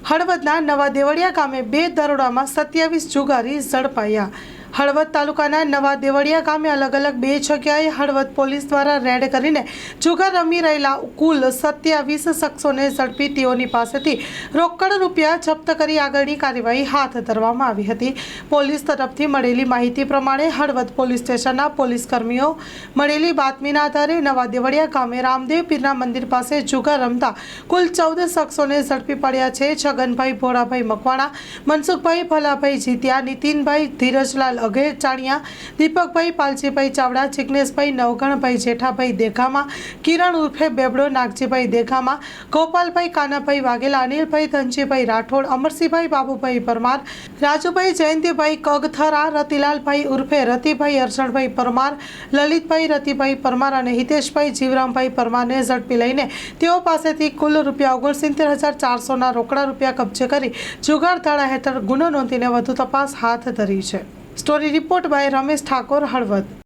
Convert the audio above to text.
હળવદના નવા દેવળિયા ગામે 2 દરોડામાં 27 જુગારી ઝડપાયા। હળવદ તાલુકાના નવા દેવળિયા ગામે અલગ અલગ 2 જગ્યાએ હળવદ પોલીસ દ્વારા રેડ કરીને જુગાર રમી રહેલા કુલ 27 શખ્સોને ઝડપી તેઓની પાસેથી રોકડ રૂપિયા જપ્ત કરી આગળની કાર્યવાહી હાથ ધરવામાં આવી હતી। પોલીસ તરફથી મળેલી માહિતી પ્રમાણે હળવદ પોલીસ સ્ટેશનના પોલીસ કર્મીઓ મળેલી બાતમીના આધારે નવા દેવળિયા ગામે રામદેવ પીરના મંદિર પાસે જુગાર રમતા કુલ 14 શખ્સોને ઝડપી પડ્યા છે। છગનભાઈ ભોળાભાઈ મકવાણા, મનસુખભાઈ ભલાભાઈ જીત્યા, નીતિનભાઈ ધીરજલાલ અઘેચાણિયા, દીપકભાઈ પાલજીભાઈ ચાવડા, જિગ્નેશભાઈ નવગણભાઈ જેઠાભાઈ દેખામા, કિરણ ઉર્ફે બેબડો નાગજીભાઈ દેખામા, ગોપાલભાઈ કાનાભાઈ વાઘેલા, અનિલભાઈ ધનજીભાઈ રાઠોડ, અમરસિંહભાઈ બાબુભાઈ પરમાર, રાજુભાઈ જયંતિભાઈ કગથરા, રતિલાલભાઈ ઉર્ફે રતિભાઈ અરજણભાઈ પરમાર, લલિતભાઈ રતિભાઈ પરમાર અને હિતેશભાઈ જીવરામભાઈ પરમારને ઝડપી લઈને તેઓ પાસેથી કુલ ₹69,400ના રોકડા રૂપિયા કબજે કરી જુગાર ધારા હેઠળ ગુનો નોંધીને વધુ તપાસ હાથ ધરી છે। Story report by Ramesh Thakor, Halvad.